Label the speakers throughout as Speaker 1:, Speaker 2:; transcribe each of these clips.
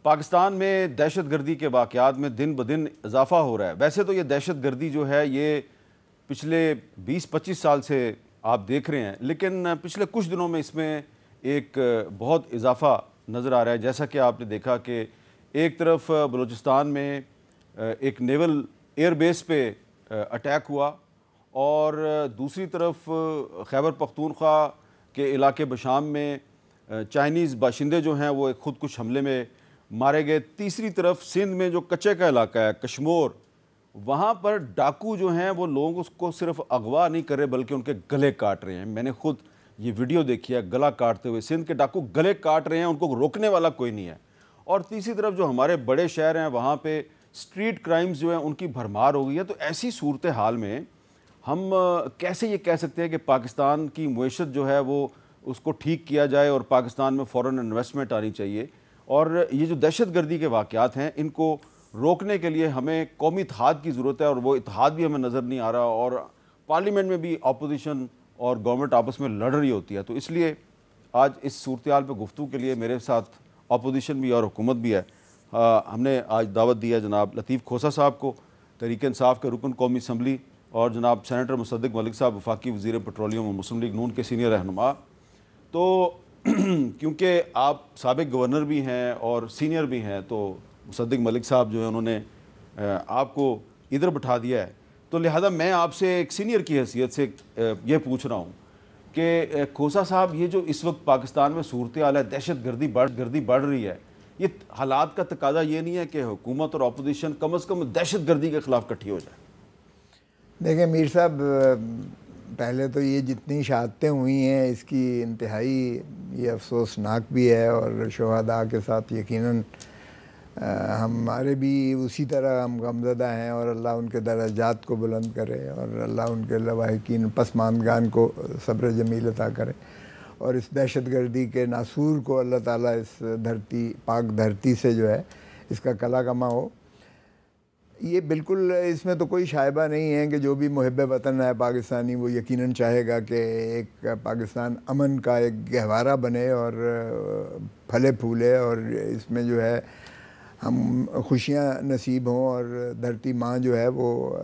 Speaker 1: پاکستان میں دہشت گردی کے واقعات میں دن بدن اضافہ ہو رہا ہے۔ ویسے تو یہ دہشت گردی جو ہے یہ پچھلے 20-25 سال سے آپ دیکھ رہے ہیں، لیکن پچھلے کچھ دنوں میں اس میں ایک بہت اضافہ نظر آ رہا ہے۔ جیسا کہ آپ نے دیکھا کہ ایک طرف بلوچستان میں ایک نیول ایئر بیس پہ اٹیک ہوا، اور دوسری طرف خیبر پختونخوا کے علاقے بشام میں چائنیز باشندے جو ہیں وہ ایک خودکش حملے میں مارے گئے۔ تیسری طرف سندھ میں جو کچے کا علاقہ ہے کشمور، وہاں پر ڈاکو جو ہیں وہ لوگوں کو صرف اغوا نہیں کر رہے بلکہ ان کے گلے کاٹ رہے ہیں۔ میں نے خود یہ ویڈیو دیکھی ہے گلا کاٹتے ہوئے، سندھ کے ڈاکو گلے کاٹ رہے ہیں، ان کو روکنے والا کوئی نہیں ہے۔ اور تیسری طرف جو ہمارے بڑے شہر ہیں وہاں پہ اسٹریٹ کرائمز جو ہیں ان کی بھرمار ہو گئی ہے۔ تو ایسی صورتحال میں ہم کیسے یہ کہہ سکتے ہیں کہ پاکستان کی معیشت جو ہے وہ اس کو ٹھیک کیا جائے اور پاکستان میں فورن انویسٹمنٹ آنی چاہیے؟ اور یہ جو دہشت گردی کے واقعات ہیں ان کو روکنے کے لیے ہمیں قومی اتحاد کی ضرورت ہے، اور وہ اتحاد بھی ہمیں نظر نہیں آ رہا، اور پارلیمنٹ میں بھی اپوزیشن اور گورنمنٹ آپس میں لڑ رہی ہوتی ہے۔ تو اس لیے آج اس صورتحال پہ گفتگو کے لیے میرے ساتھ اپوزیشن بھی اور حکومت بھی ہے۔ ہم نے آج دعوت دی ہے جناب لطیف کھوسہ صاحب کو، تحریک انصاف کے رکن قومی اسمبلی، اور جناب سینیٹر مصدق ملک صاحب وفاقی وزیر پیٹرولیم اور مسلم لیگ نون کے سینئر رہنما۔ تو کیونکہ آپ سابق گورنر بھی ہیں اور سینئر بھی ہیں، تو مصدق ملک صاحب جو ہے انہوں نے آپ کو ادھر بٹھا دیا ہے، تو لہذا میں آپ سے ایک سینئر کی حیثیت سے یہ پوچھ رہا ہوں کہ کھوسہ صاحب، یہ جو اس وقت پاکستان میں صورتحال ہے، دہشت گردی بڑھ رہی ہے، یہ حالات کا تقاضا یہ نہیں ہے کہ حکومت اور اپوزیشن کم از کم دہشت گردی کے خلاف کٹھی ہو جائے؟
Speaker 2: دیکھیں میر صاحب، پہلے تو یہ جتنی شہادتیں ہوئی ہیں اس کی انتہائی یہ افسوسناک بھی ہے، اور شہداء کے ساتھ یقیناً ہمارے بھی اسی طرح ہم غمزدہ ہیں، اور اللہ ان کے درجات کو بلند کرے، اور اللہ ان کے لواحقین پسماندگان کو صبر جمیل عطا کرے، اور اس دہشت گردی کے ناسور کو اللہ تعالیٰ اس پاک دھرتی سے جو ہے اس کا کلا کما ہو۔ یہ بالکل اس میں تو کوئی شائبہ نہیں ہے کہ جو بھی محب وطن ہے پاکستانی وہ یقیناً چاہے گا کہ ایک پاکستان امن کا ایک گہوارہ بنے اور پھلے پھولے، اور اس میں جو ہے ہم خوشیاں نصیب ہوں، اور دھرتی ماں جو ہے وہ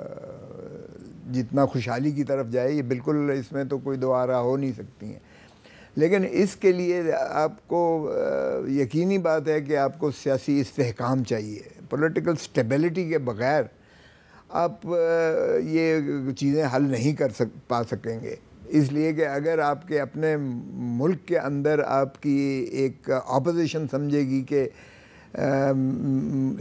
Speaker 2: جتنا خوشحالی کی طرف جائے، یہ بالکل اس میں تو کوئی دو آرا ہو نہیں سکتی ہیں۔ لیکن اس کے لیے آپ کو یقینی بات ہے کہ آپ کو سیاسی استحکام چاہیے۔ پولیٹیکل سٹیبلٹی کے بغیر آپ یہ چیزیں حل نہیں پا سکیں گے، اس لیے کہ اگر آپ کے اپنے ملک کے اندر آپ کی ایک اپوزیشن سمجھے گی کہ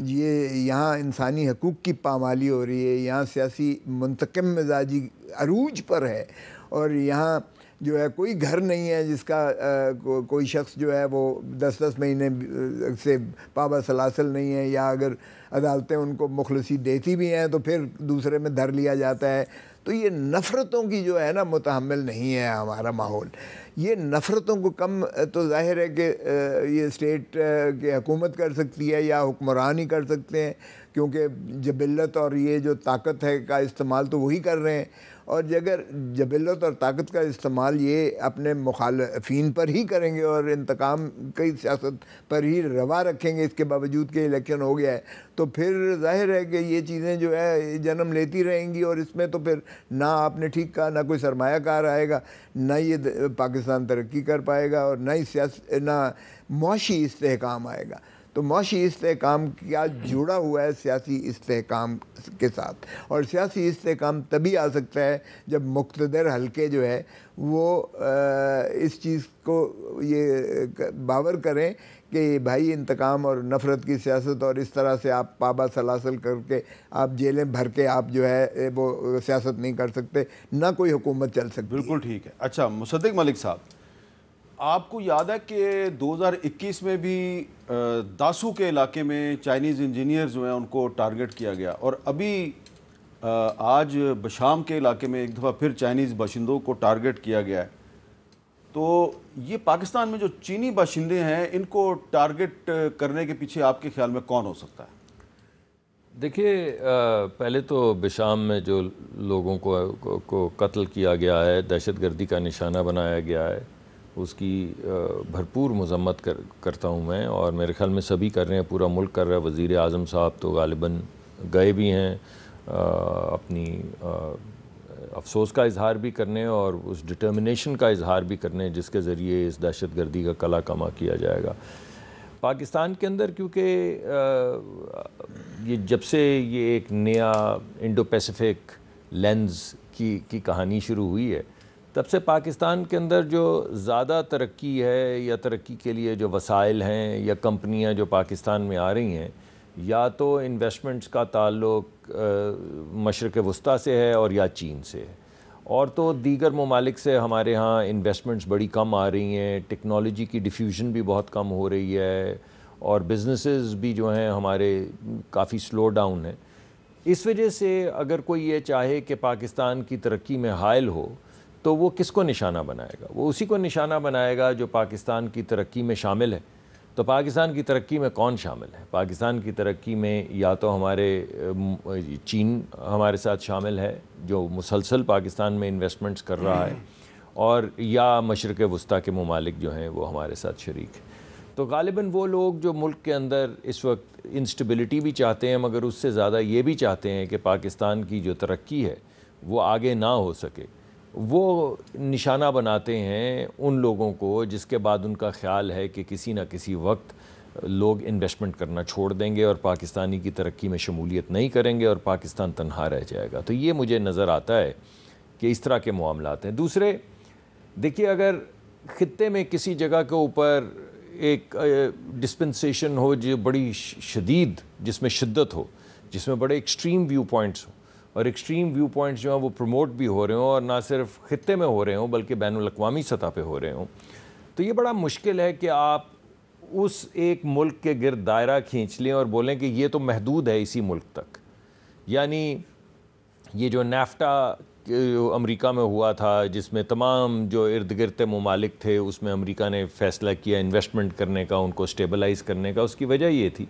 Speaker 2: یہ یہاں انسانی حقوق کی پامالی ہو رہی ہے، یہاں سیاسی منتقم مزاجی عروج پر ہے، اور یہاں جو ہے کوئی گھر نہیں ہے جس کا کوئی شخص جو ہے وہ 10 مہینے سے پابند سلاسل نہیں ہے، یا اگر عدالتیں ان کو مخلصی دیتی بھی ہیں تو پھر دوسرے میں دھر لیا جاتا ہے، تو یہ نفرتوں کی جو ہے نا متحمل نہیں ہے ہمارا ماحول۔ یہ نفرتوں کو کم تو ظاہر ہے کہ یہ اسٹیٹ کی حکومت کر سکتی ہے یا حکمران ہی کر سکتے ہیں، کیونکہ جبلت اور یہ جو طاقت ہے کا استعمال تو وہی کر رہے ہیں، اور اگر جبلت اور طاقت کا استعمال یہ اپنے مخالفین پر ہی کریں گے اور انتقام کی سیاست پر ہی روا رکھیں گے، اس کے باوجود کہ الیکشن ہو گیا ہے، تو پھر ظاہر ہے کہ یہ چیزیں جو ہے جنم لیتی رہیں گی، اور اس میں تو پھر نہ آپ نے ٹھیک کہا، نہ کوئی سرمایہ کار آئے گا، نہ یہ پاکستان ترقی کر پائے گا، اور نہ معاشی استحکام آئے گا۔ تو معاشی استحکام کیا جڑا ہوا ہے سیاسی استحکام کے ساتھ، اور سیاسی استحکام تبھی آ سکتا ہے جب مقتدر حلقے جو ہے وہ اس چیز کو یہ باور کریں کہ بھائی انتقام اور نفرت کی سیاست اور اس طرح سے آپ پابا سلاسل کر کے آپ جیلیں بھر کے آپ جو ہے وہ سیاست نہیں کر سکتے، نہ کوئی حکومت چل سکتی۔
Speaker 1: بالکل ٹھیک ہے۔ اچھا مصدق ملک صاحب، آپ کو یاد ہے کہ 2021 میں بھی داسو کے علاقے میں چائنیز انجینئر جو ہیں ان کو ٹارگٹ کیا گیا، اور ابھی آج بشام کے علاقے میں ایک دفعہ پھر چائنیز باشندوں کو ٹارگٹ کیا گیا ہے۔ تو یہ پاکستان میں جو چینی باشندے ہیں ان کو ٹارگٹ کرنے کے پیچھے آپ کے خیال میں کون ہو سکتا ہے؟
Speaker 3: دیکھیے، پہلے تو بشام میں جو لوگوں کو قتل کیا گیا ہے، دہشت گردی کا نشانہ بنایا گیا ہے، اس کی بھرپور مذمت کرتا ہوں میں، اور میرے خیال میں سبھی کر رہے ہیں، پورا ملک کر رہا ہے۔ وزیر اعظم صاحب تو غالباً گئے بھی ہیں اپنی افسوس کا اظہار بھی کرنے اور اس ڈٹرمنیشن کا اظہار بھی کرنے جس کے ذریعے اس دہشت گردی کا کلا کما کیا جائے گا۔ پاکستان کے اندر کیونکہ یہ جب سے یہ ایک نیا انڈو پیسیفک لینز کی کہانی شروع ہوئی ہے، تب سے پاکستان کے اندر جو زیادہ ترقی ہے یا ترقی کے لیے جو وسائل ہیں یا کمپنیاں جو پاکستان میں آ رہی ہیں، یا تو انویسٹمنٹس کا تعلق مشرق وسطیٰ سے ہے اور یا چین سے ہے، اور تو دیگر ممالک سے ہمارے ہاں انویسٹمنٹس بڑی کم آ رہی ہیں، ٹیکنالوجی کی ڈیفیوژن بھی بہت کم ہو رہی ہے، اور بزنسز بھی جو ہیں ہمارے کافی سلو ڈاؤن ہیں۔ اس وجہ سے اگر کوئی یہ چاہے کہ پاکستان کی ترقی میں حائل ہو تو وہ کس کو نشانہ بنائے گا؟ وہ اسی کو نشانہ بنائے گا جو پاکستان کی ترقی میں شامل ہے۔ تو پاکستان کی ترقی میں کون شامل ہے؟ پاکستان کی ترقی میں یا تو ہمارے چین ہمارے ساتھ شامل ہے جو مسلسل پاکستان میں انویسٹمنٹس کر رہا ہے، اور یا مشرق وسطیٰ کے ممالک جو ہیں وہ ہمارے ساتھ شریک ہیں۔ تو غالباً وہ لوگ جو ملک کے اندر اس وقت انسٹیبلٹی بھی چاہتے ہیں، مگر اس سے زیادہ یہ بھی چاہتے ہیں کہ پاکستان کی جو ترقی ہے وہ آگے نہ ہو سکے، وہ نشانہ بناتے ہیں ان لوگوں کو جس کے بعد ان کا خیال ہے کہ کسی نہ کسی وقت لوگ انویسٹمنٹ کرنا چھوڑ دیں گے اور پاکستانی کی ترقی میں شمولیت نہیں کریں گے اور پاکستان تنہا رہ جائے گا۔ تو یہ مجھے نظر آتا ہے کہ اس طرح کے معاملات ہیں۔ دوسرے دیکھیے، اگر خطے میں کسی جگہ کے اوپر ایک ڈسپنسیشن ہو جو بڑی شدید، جس میں شدت ہو، جس میں بڑے ایکسٹریم ویو پوائنٹس ہوں، اور ایکسٹریم ویو پوائنٹس جو ہیں وہ پروموٹ بھی ہو رہے ہوں اور نہ صرف خطے میں ہو رہے ہوں بلکہ بین الاقوامی سطح پہ ہو رہے ہوں، تو یہ بڑا مشکل ہے کہ آپ اس ایک ملک کے گرد دائرہ کھینچ لیں اور بولیں کہ یہ تو محدود ہے اسی ملک تک۔ یعنی یہ جو نیفٹا امریکہ میں ہوا تھا، جس میں تمام جو ارد گرد ممالک تھے، اس میں امریکہ نے فیصلہ کیا انویسٹمنٹ کرنے کا، ان کو سٹیبلائز کرنے کا۔ اس کی وجہ یہ تھی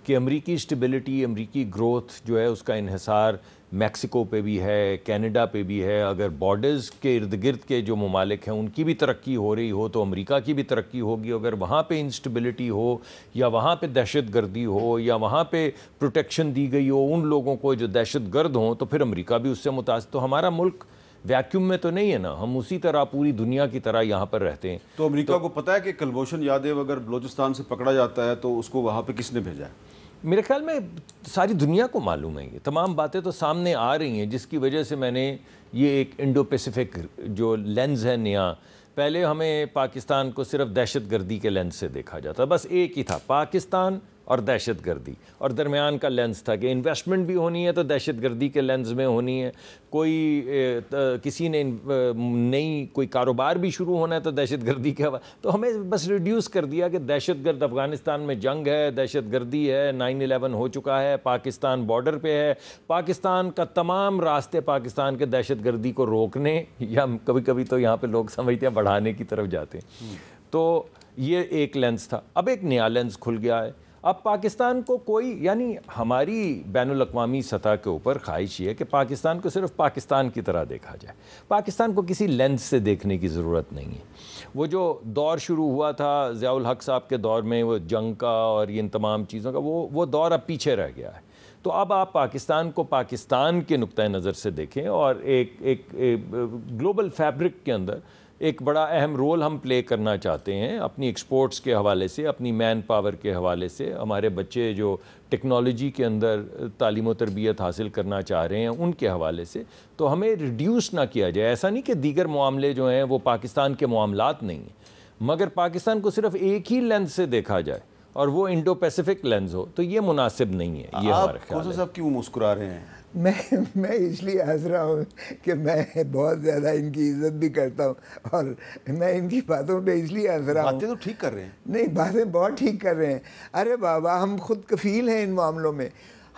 Speaker 3: کہ امریکی سٹیبلٹی، امریکی گروتھ جو ہے اس کا انحصار میکسیکو پہ بھی ہے، کینیڈا پہ بھی ہے۔ اگر بارڈرز کے ارد گرد کے جو ممالک ہیں ان کی بھی ترقی ہو رہی ہو تو امریکہ کی بھی ترقی ہوگی۔ اگر وہاں پہ انسٹیبلٹی ہو یا وہاں پہ دہشت گردی ہو یا وہاں پہ پروٹیکشن دی گئی ہو ان لوگوں کو جو دہشت گرد ہوں، تو پھر امریکہ بھی اس سے متاثر۔ تو ہمارا ملک ویکیوم میں تو نہیں ہے نا، ہم اسی طرح پوری دنیا کی طرح یہاں پر رہتے ہیں۔
Speaker 1: تو امریکہ کو پتہ ہے کہ کلبھوشن یادیو اگر بلوچستان سے پکڑا جاتا ہے تو اس کو وہاں پہ کس نے بھیجا ہے؟
Speaker 3: میرے خیال میں ساری دنیا کو معلوم ہے، یہ تمام باتیں تو سامنے آ رہی ہیں، جس کی وجہ سے میں نے یہ ایک انڈو پیسیفک جو لینز ہے نیا، پہلے ہمیں پاکستان کو صرف دہشت گردی کے لینز سے دیکھا جاتا، بس ایک ہی تھا، پاکستان اور دہشت گردی، اور درمیان کا لینز تھا کہ انویسٹمنٹ بھی ہونی ہے تو دہشت گردی کے لینز میں ہونی ہے، کوئی کسی نے نئی کوئی کاروبار بھی شروع ہونا ہے تو دہشت گردی کے حوالے۔ تو ہمیں بس ریڈیوس کر دیا کہ دہشت گرد افغانستان میں جنگ ہے، دہشت گردی ہے، 9/11 ہو چکا ہے، پاکستان بارڈر پہ ہے، پاکستان کا تمام راستے پاکستان کے دہشت گردی کو روکنے یا کبھی کبھی تو یہاں پہ لوگ سمجھتے ہیں بڑھانے کی طرف جاتے ہیں۔ تو یہ ایک لینز تھا، اب ایک نیا لینز کھل گیا ہے۔ اب پاکستان کو کوئی، یعنی ہماری بین الاقوامی سطح کے اوپر خواہش یہ ہے کہ پاکستان کو صرف پاکستان کی طرح دیکھا جائے، پاکستان کو کسی لینز سے دیکھنے کی ضرورت نہیں ہے۔ وہ جو دور شروع ہوا تھا ضیاء الحق صاحب کے دور میں، وہ جنگ کا اور ان تمام چیزوں کا، وہ دور اب پیچھے رہ گیا ہے۔ تو اب آپ پاکستان کو پاکستان کے نقطۂ نظر سے دیکھیں، اور ایک گلوبل فیبرک کے اندر ایک بڑا اہم رول ہم پلے کرنا چاہتے ہیں اپنی ایکسپورٹس کے حوالے سے، اپنی مین پاور کے حوالے سے، ہمارے بچے جو ٹیکنالوجی کے اندر تعلیم و تربیت حاصل کرنا چاہ رہے ہیں ان کے حوالے سے۔ تو ہمیں ریڈیوس نہ کیا جائے، ایسا نہیں کہ دیگر معاملے جو ہیں وہ پاکستان کے معاملات نہیں ہیں، مگر پاکستان کو صرف ایک ہی لینز سے دیکھا جائے اور وہ انڈو پیسیفک لینز ہو، تو یہ مناسب نہیں ہے۔ یہ ہمارا خیال ہے۔
Speaker 1: آپ صاحب کیوں مسکرا رہے ہیں؟
Speaker 2: میں اس لیے ہنس رہا ہوں کہ میں بہت زیادہ ان کی عزت بھی کرتا ہوں، اور میں ان کی باتوں پہ اس لیے ہنس رہا ہوں۔
Speaker 1: باتیں تو ٹھیک کر رہے ہیں۔
Speaker 2: نہیں، باتیں بہت ٹھیک کر رہے ہیں۔ ارے بابا، ہم خود کفیل ہیں ان معاملوں میں۔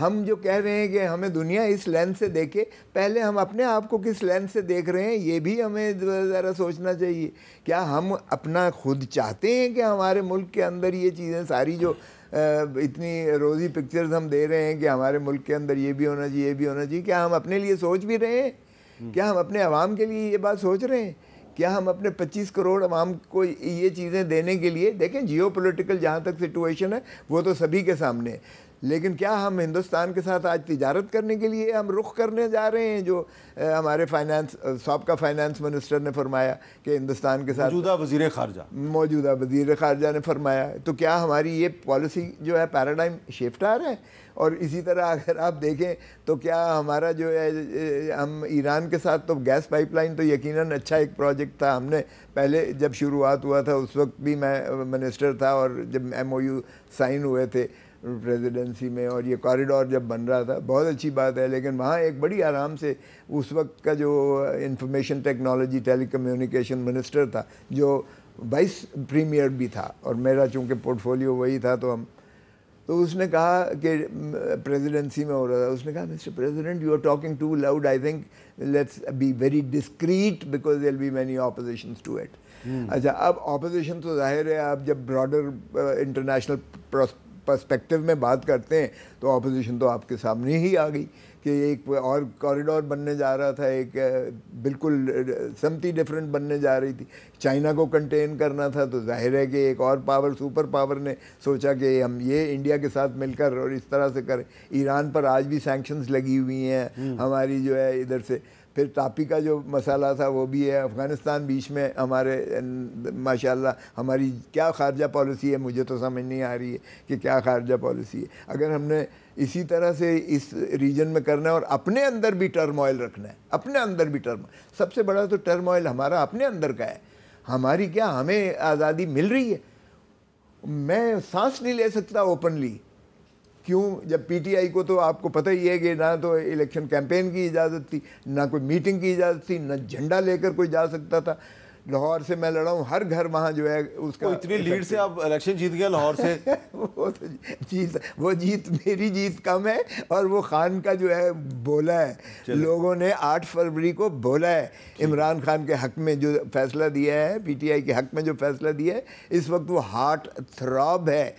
Speaker 2: ہم جو کہہ رہے ہیں کہ ہمیں دنیا اس لینس سے دیکھے، پہلے ہم اپنے آپ کو کس لینس سے دیکھ رہے ہیں یہ بھی ہمیں ذرا سوچنا چاہیے۔ کیا ہم اپنا خود چاہتے ہیں کہ ہمارے ملک کے اندر یہ چیزیں ساری جو اتنی روزی پکچرز ہم دے رہے ہیں کہ ہمارے ملک کے اندر یہ بھی ہونا چاہیے، یہ بھی ہونا چاہیے، کیا ہم اپنے لیے سوچ بھی رہے ہیں؟ کیا ہم اپنے عوام کے لیے یہ بات سوچ رہے ہیں کیا ہم اپنے 25 کروڑ عوام کو یہ چیزیں دینے کے لیے، دیکھیں جیو پولیٹیکل جہاں تک سچویشن ہے وہ تو سبھی کے سامنے ہے، لیکن کیا ہم ہندوستان کے ساتھ آج تجارت کرنے کے لیے ہم رخ کرنے جا رہے ہیں؟ جو ہمارے سابقہ فائنانس منسٹر نے فرمایا کہ ہندوستان کے ساتھ موجودہ وزیر خارجہ نے فرمایا، تو کیا ہماری یہ پالیسی جو ہے پیراڈائم شفٹ آ رہا ہے؟ اور اسی طرح اگر آپ دیکھیں تو کیا ہمارا جو ہے ہم ایران کے ساتھ تو گیس پائپ لائن تو یقیناً اچھا ایک پروجیکٹ تھا، ہم نے پہلے جب شروعات ہوا تھا اس وقت بھی میں منسٹر تھا، اور جب MOU سائن ہوئے تھے پریزیڈنسی میں، اور یہ کوریڈور جب بن رہا تھا، بہت اچھی بات ہے، لیکن وہاں ایک بڑی آرام سے اس وقت کا جو انفارمیشن ٹیکنالوجی ٹیلی کمیونیکیشن منسٹر تھا، جو وائس پریمیئر بھی تھا، اور میرا چونکہ پورٹ فولیو وہی تھا، تو اس نے کہا کہ پریزیڈنسی میں ہو رہا تھا، اس نے کہا mister president you are talking too loud, I think let's be very discreet because there will be many oppositions to it. اچھا، اب اپوزیشن تو ظاہر ہے، آپ جب براڈر انٹرنیشنل پرسپیکٹیو میں بات کرتے ہیں تو اپوزیشن تو آپ کے سامنے ہی آ گئی کہ ایک اور کوریڈور بننے جا رہا تھا، ایک بالکل سمتی ڈفرینٹ بننے جا رہی تھی، چائنا کو کنٹین کرنا تھا، تو ظاہر ہے کہ ایک اور پاور سپر پاور نے سوچا کہ ہم یہ انڈیا کے ساتھ مل کر اور اس طرح سے کریں۔ ایران پر آج بھی سینکشنز لگی ہوئی ہیں ہماری جو ہے ادھر سے، پھر ٹاپی کا جو مسئلہ تھا وہ بھی ہے، افغانستان بیچ میں ہمارے ماشاءاللہ ہماری کیا خارجہ پالیسی ہے، مجھے تو سمجھ نہیں آ رہی ہے کہ کیا خارجہ پالیسی ہے۔ اگر ہم نے اسی طرح سے اس ریجن میں کرنا ہے اور اپنے اندر بھی ٹرموائل رکھنا ہے، اپنے اندر بھی سب سے بڑا تو ٹرموائل ہمارا اپنے اندر کا ہے، ہماری کیا ہمیں آزادی مل رہی ہے؟ میں سانس نہیں لے سکتا اوپنلی، کیوں؟ جب PTI کو تو آپ کو پتہ ہی ہے کہ نہ تو الیکشن کیمپین کی اجازت تھی، نہ کوئی میٹنگ کی اجازت تھی، نہ جھنڈا لے کر کوئی جا سکتا تھا۔ لاہور سے میں لڑا ہوں، ہر گھر وہاں جو ہے اس کا
Speaker 1: اتنی لیڈ سے آپ الیکشن جیت گیا لاہور سے۔
Speaker 2: وہ جیت میری جیت کم ہے، اور وہ خان کا جو ہے بولا ہے، لوگوں نے 8 فروری کو بولا ہے عمران خان کے حق میں جو فیصلہ دیا ہے، PTI کے حق میں جو فیصلہ دیا ہے، اس وقت وہ ہارٹ تھراب ہے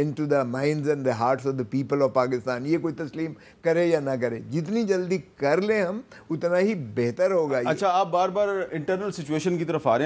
Speaker 2: into the minds and the hearts of the people of Pakistan۔ یہ کوئی تسلیم کرے یا نہ کرے، جتنی جلدی کر لیں ہم اتنا ہی بہتر ہوگا۔
Speaker 1: اچھا، آپ بار بار انٹرنل سچویشن کی طرف آ رہے ہیں۔